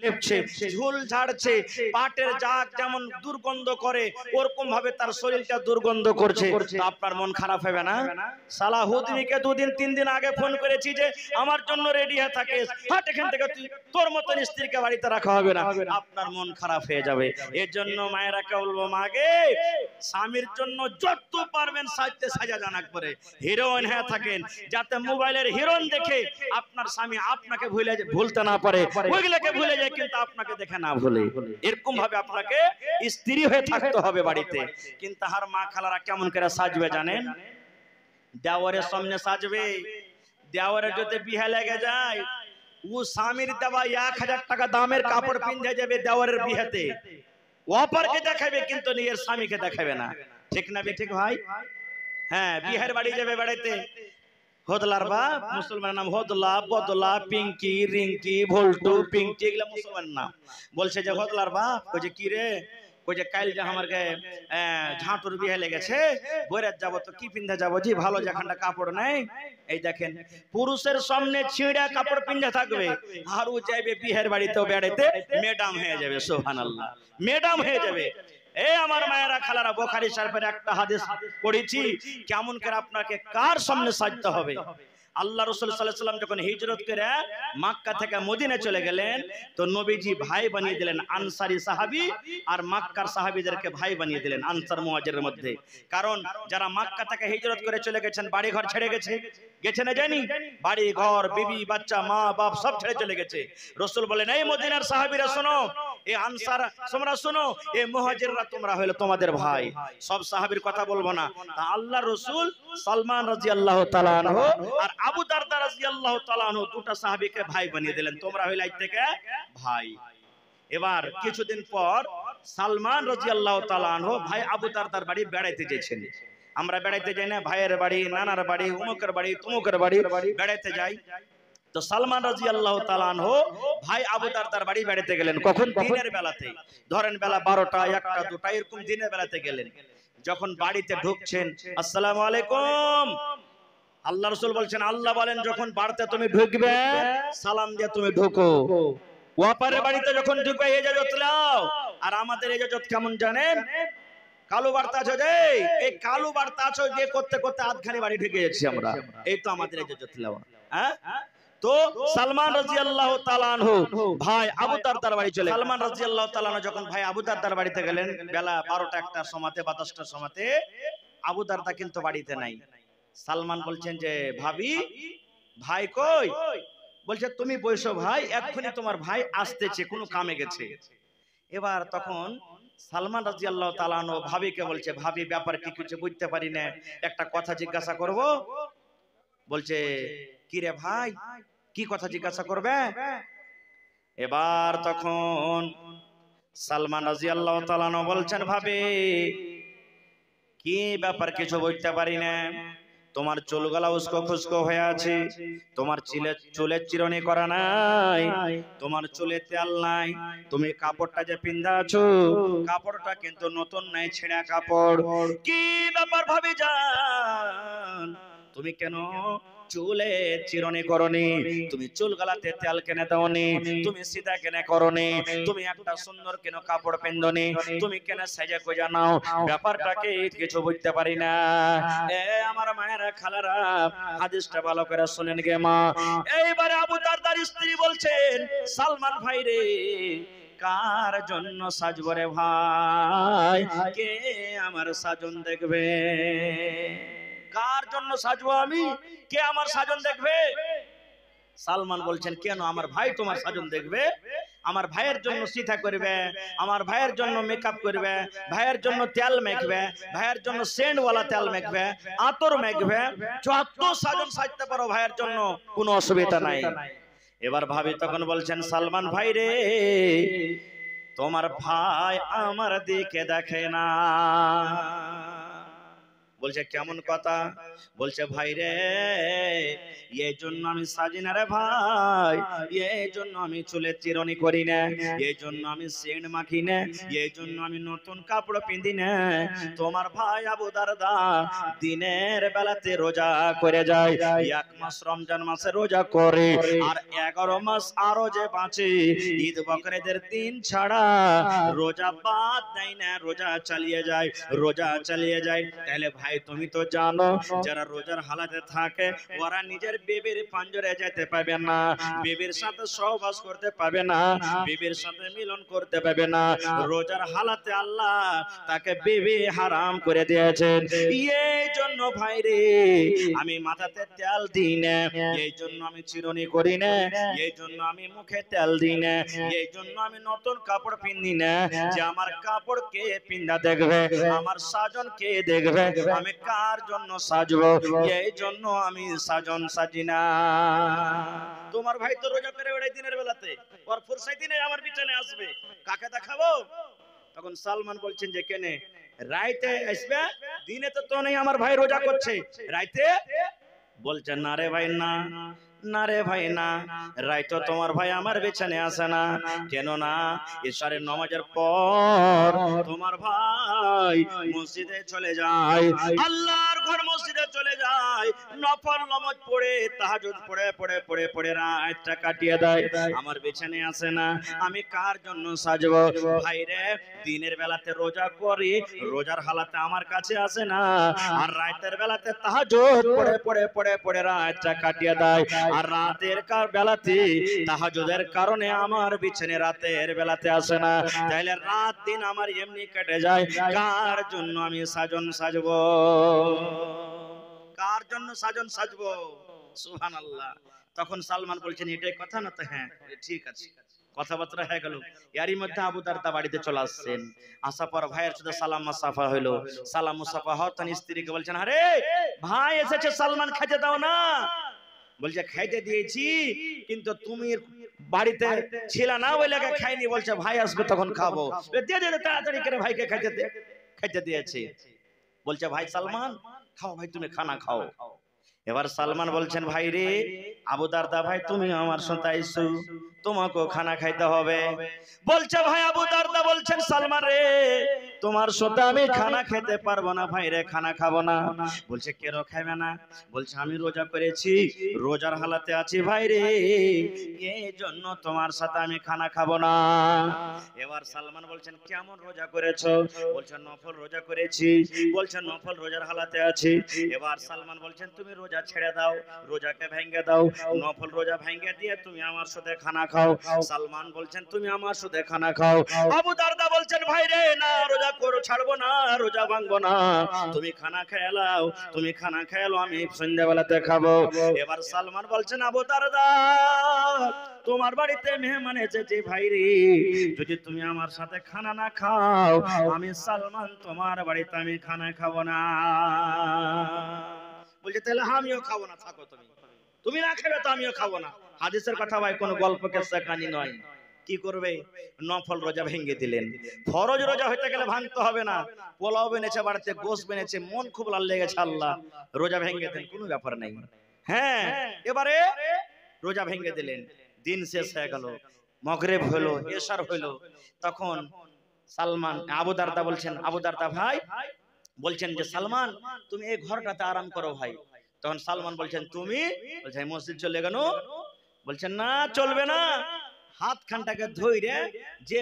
টেপছে, ঝুল ঝাড়ছে, পাটের জাগ যেমন দুর্গন্ধ করে ওরকম ভাবে তার শরীরটা দুর্গন্ধ করছে, তো আপনার মন খারাপ হবে না? সালাহুদ্দিনকে 2 দিন 3 দিন আগে ফোন করেছি যে আমার জন্য রেডি হয়ে থাকিস, হাট এখান থেকে, তুই তোর মতন স্ত্রীকে বাড়িতে রাখা হবে না, আপনার মন খারাপ হয়ে যাবে। এর জন্য মায়েরাকে বলবো, মাগে স্বামীর জন্য যত পারবেন সাজতে সাজা জানা করে হিরোইন হয়ে থাকেন, যাতে মোবাইলের হিরোইন দেখে আপনার স্বামী আপনাকে ভুলতে না পারে, ওইগুলোকে ভুলে যায় কিন্তু আপনাকে দেখে না ভুলে। এরকম ভাবে আপনাকে স্ত্রী হয়ে থাকতে হবে বাড়িতে। কিন্তু আর মা খালারা কেমন করে সাজবে জানেন? দেওয়ারের সামনে সাজবে, দেওয়ারের যদি বিয়ে লেগে যায় ও স্বামীর দেওয়া 1000 টাকা দামের কাপড় পিন্ধে যাবে দেওয়ারের বিয়েতে, অপরকে দেখাবে কিন্তু নিজের স্বামীকে দেখাবে না। ঠিক না ঠিক ভাই? হ্যাঁ, বিয়ের বাড়ি যাবে বেড়াইতে, হদলার বাপ, মুসলমানের নাম হদলা, বদলা, পিঙ্কি, রিঙ্কি, ভল্টু, পিঙ্কি, এগুলা মুসলমানের নাম। বলছে যে হদলার বাপ, কইছে কি রে, কইছে কাল যে আমারকে ঝাঁটুর বিয়ে লেগেছে, বইরাত যাব তো কি পিন্ধে যাবো জি, ভালো যেখানটা কাপড় নেই। এই দেখেন, পুরুষের সামনে ছিঁড়া কাপড় পিন্ধে থাকবে, আর ও যাইবে বিয়ের বাড়িতেও বেড়াইতে, ম্যাডাম হয়ে যাবে। সুবহানাল্লাহ, ম্যাডাম হয়ে যাবে। এই আমার মায়েরা খালারা, বুখারী শরীফের একটা হাদিস পড়েছি, কেমন করে আপনাকে কার সামনে সাজতে হবে। আল্লাহ রাসূল সাল্লাল্লাহু আলাইহি ওয়াসাল্লাম যখন হিজরত করে মক্কা থেকে মদিনা চলে গেলেন, তো নবীজি ভাই বানিয়ে দিলেন আনসারী সাহাবী আর মক্কার সাহাবীদেরকে ভাই বানিয়ে দিলেন আনসার মুহাজিরের মধ্যে। কারণ যারা মক্কা থেকে হিজরত করে চলে গেছেন, বাড়ি ঘর ছেড়ে গেছে, গেছে না জানি, বাড়ি ঘর, বিবি বাচ্চা, মা বাপ সব ছেড়ে চলে গেছে। রাসূল বলেন, এই মদিনার সাহাবীরা শোনো, এই আনসার তোমরা শোনো, এই মুহাজিররা তোমরা হলো তোমাদের ভাই। সব সাহাবীর কথা বলবো না। তা আল্লাহর রাসূল সালমান রাদিয়াল্লাহু তাআলা আনহু আর আবু দারদা রাদিয়াল্লাহু তাআলা আনহু দুটো সাহাবীকে ভাই বানিয়ে দিলেন, তোমরা হইলে আজ থেকে ভাই। এবার কিছুদিন পর সালমান রাদিয়াল্লাহু তাআলা আনহু ভাই আবু দারদার বাড়ি বেড়াইতে গেছেন। আমরা বেড়াইতে যাই না, ভাইয়ের বাড়ি, নানার বাড়ি, উমুকের বাড়ি, তুমুকের বাড়ি বেড়াইতে যাই। তো সালমান রাদিয়াল্লাহু তাআলা আনহু ভাই আবু দারদার বাড়ি বেড়াইতে গেলেন। কখন? দিনের বেলাতে, ধরেন বেলা 12টা 1টা 2টা এরকম দিনের বেলাতে গেলেন। যখন বাড়িতে ঢুকছেন, আসসালামু আলাইকুম, আল্লাহ রাসূল বলছেন, আল্লাহ বলেন যখন বাড়িতে তুমি ঢুকবে সালাম দিয়ে তুমি ঢোকো। ওয়াপারের বাড়িতে যখন ঢুকবে ইজাজত নাও। আর আমাদের ইজাজত কেমন জানেন? কালো বার্তা আছে যে, এই কালো বার্তা আছে যে করতে করতে আধখানি বাড়ি ঢুকে যাচ্ছি আমরা, এই তো আমাদের ইজাজত নাও। হ্যাঁ, তো সালমান রাদিয়াল্লাহু তাআলা আনহু ভাই আবু দারদার বাড়ি চলে। সালমান রাদিয়াল্লাহু তাআলা আনহু যখন ভাই আবু দারদার বাড়িতে গেলেন বেলা 12টা 1টার সময়তে বা 10টার সময়তে, আবু দারদা কিন্তু বাড়িতে নাই। সালমান বলছেন যে, ভাবি ভাই কই? বলছে, তুমি বসো ভাই, এক্ষুনি তোমার ভাই আসতেছে, কোনো কামে গেছে। এবার তখন সালমান রাদিয়াল্লাহু তাআলা আনহু ভাবিকে বলছে, ভাবি ব্যাপার কি কিছু বুঝতে পারি না, একটা কথা জিজ্ঞাসা করব। বলছে, কি রে ভাই, কি কথা জিজ্ঞাসা করবে? এবার তখন সালমান রাদিয়াল্লাহু তাআলা আনহু বলছেন, ভাবি কি ব্যাপার কিছু বুঝতে পারি না, তোমার চুলগুলা উস্কো খুস্কো হয়ে আছে, তোমার চুলের চিরুনি করা নাই, তোমার চুলে তেল নাই, তুমি কাপড়টা যে পিন্দা আছো কাপড়টা কিন্তু নতুন নাই, ছেঁড়া কাপড়। কি ব্যাপার ভাবি জান, তুমি কেন চুলে চিরুনি করনি, তুমি চুল গালাতে তেল কেনে দাওনি, তুমি সিধা কেনে করনি, তুমি একটা সুন্দর কেন কাপড় পিন্দনি, তুমি কেন সাজা গোজা নাও, ব্যাপারটাকে কিছু বুঝতে পারি না। এ আমার মায়েরা খালারা, হাদিসটা ভালো করে শুনেন গে মা। এইবারে আবু দারদার স্ত্রী বলছেন, সালমান ভাই রে, কার জন্য সাজবো রে ভাই, কে আমার সাজন দেখবে? কার জন্য সাজবো আমি, কে আমার সাজন দেখবে? সালমান বলছেন, কেন আমার ভাই তোমার সাজন দেখবে? আমার ভাইয়ের জন্য সিথা করবে, আমার ভাইয়ের জন্য মেকআপ করবে, ভাইয়ের জন্য তেল মেখবে, ভাইয়ের জন্য সেন্টওয়ালা তেল মেখবে, আতর মেখবে, যত সাজন সাজতে পারো ভাইয়ের জন্য, কোনো অসুবিধা নাই। এবার ভাবি তখন বলছেন, সালমান ভাই রে, তোমার ভাই আমার দিকে দেখে না, বলছে কেমন কথা? বলছে ভাই রে, এই জন্য আমি সাজি না রে ভাই, এই জন্য আমি চুলে চিরনি করি না, এই জন্য আমি সেন্ট মাখি না, এই জন্য আমি নতুন কাপড় পিঁধি না। তোমার ভাই আবু দারদা দিনের বেলাতে রোজা করে যায়, 1 মাস রমজান মাসে রোজা করে, আর 11 মাস আরো যে বাঁচে ঈদ বকরিদের দিন ছাড়া রোজা বাদ দেয় না, রোজা চালিয়ে যায়, রোজা চালিয়ে যায়। তাহলে ভাই তুমি তো জানো যারা রোজার হালাতে থাকে ওরা নিজের বিবির পাঞ্জরে যেতে পাবে না, বিবির সাথে সহবাস করতে পাবে না, বিবির সাথে মিলন করতে পাবে না। রোজার হালাতে আল্লাহ তাকে বিবি হারাম করে দিয়েছেন। এই জন্য ভাই রে আমি মাথাতে তেল দিই না, এই জন্য আমি চিরুনি করি না, এই জন্য আমি মুখে তেল দিই না, এই জন্য আমি নতুন কাপড় পিনি না, যে আমার কাপড় কে পিন্দা দেখবে, আমার সাজন কে দেখবে, আমি কার জন্য সাজবো, এই জন্য আমি সাজন সাজি না। তোমার ভাই তো রোজা করে বেড়ায় দিনের বেলাতে, ওর ফুরসাই দিনে আমার বিছানে আসবে, কাকে দেখাবো? তখন সালমান বলছেন যে কেনে রাইতে আসবে, দিনে তো নেই, আমার ভাই রোজা করছে, রাইতে? বলছে না রে ভাই না, না রে ভাই না, রাইতো তোমার ভাই আমার বিছানে আসে না। কেন না? ইশারের নামাজের পর তোমার ভাই মসজিদে চলে যায়, আল্লাহর ঘর মসজিদে চলে যায়, নফল নামাজ পড়ে তাহাজ্জুদ পড়ে পড়ে পড়ে পড়ে রাতটা কাটিয়ে দেয়, আমার বিছানে আসে না। আমি কার জন্য সাজবো? ভাই রে দিনের বেলাতে রোজা করি, রোজার হালাতে আমার কাছে আসে না, আর রাতের বেলাতে তাহাজ্জুদ পড়ে পড়ে পড়ে পড়ে রাতটা কাটিয়ে দেয়, আর রাতের বেলাতে তাহাজ্জুদের কারণে আমার বিছানে রাতের বেলাতে আসে না। তাইলে রাত দিন আমার এমনি কেটে যায়, কার জন্য আমি সাজন সাজবো? কার জন্য সাজন সাজবো? সুবহানাল্লাহ। তখন সালমান বলছেন এটাই কথা না? তো হ্যাঁ, ঠিক আছে, কথাবার্তা হয়ে গেল। এরই মধ্যে আবু দারদা বাড়িতে চলে আসছেন, আসার পর ভাইয়ের সাথে সালাম মুসাফা হইলো। সালাম মুসাফা হতেন স্ত্রীকে বলছেন আরে ভাই এসেছে, সালমান খেতে দাও না। বলছে খাইতে দিয়েছি, কিন্তু তুমি বাড়িতে ছিল না ওই লাগে খাইনি। বলছে ভাই আসবে তখন খাবো, দিয়ে দে তাড়াতাড়ি করে ভাইকে খাইতে দিয়েছি। বলছে ভাই সালমান খাও, ভাই তুমি খানা খাও। এবার সালমান বলছেন ভাই রে আবু দারদা ভাই তুমি আমার সাথে আইছো, তোমাকেও খানা খাইতে হবে। বলছে ভাই আবু দারদা বলছেন সালমান রে তোমার সাথে আমি খানা খেতে পারবো না ভাই রে, খানা খাবো না। বলছে কেন খাইবে না? বলছে আমি রোজা করেছি, রোজার হালাতে আছি ভাই রে, এই জন্য তোমার সাথে আমি খানা খাবো না। এবার সালমান বলছেন কেমন রোজা করেছো? বলছে নফল রোজা করেছি। বলছে নফল রোজার হালাতে আছি। এবার সালমান বলছেন তুমি রোজা ছেড়ে দাও, রোজাকে ভেঙে দাও, নফল রোজা ভেঙে দিয়ে তুমি আমার সাথে খানা খাও। সালমান বলছেন তুমি আমার সাথে খানা খাও। আবু দারদা বলছেন ভাই রে না রোজা করো, ছাড়বো না, রোজা ভাঙবো না, তুমি খানা খেয়ে নাও, তুমি খানা খেয়ে নাও, আমি সন্ধ্যাবেলাতে খাবো। এবার সালমান বলছেন আবু দারদা তোমার বাড়িতে মেহমান এসেছে ভাই রে, যদি তুমি আমার সাথে খানা না খাও আমি সালমান তোমার বাড়িতে আমি খানা খাবো না। বলছে তাহলে আমিও খাবো না, থাকো তুমি, তুমি না খাবে তো আমিও খাবো না। হাদিসের কথা ভাই কোনো গল্প কেসা কাহিনী নয়। কি করবে? নফল রোজা ভেঙে দিলেন। ফরজ রোজা হইতে গেলে ভাঙতে হবে না, পোলাও বেনেছে বাড়িতে, গোশ বেনেছে, মন খুব লাল লেগেছে, আল্লাহ রোজা ভেঙে দেন, কোনো ব্যাপার নেই। হ্যাঁ এবারে রোজা ভেঙে দিলেন, দিন শেষ হয়ে গেল, মাগরিব হলো, এশার হলো। তখন সালমান আবু দারদা বলছেন আবু দারদা ভাই বলছেন যে সালমান তুমি এই ঘরটাতে আরাম করো ভাই। তখন সালমান বলছেন তুমি? বলছে মসজিদ চলে গেল। বলছেন না চলবে না, হাত খানটাকে ধইরে যে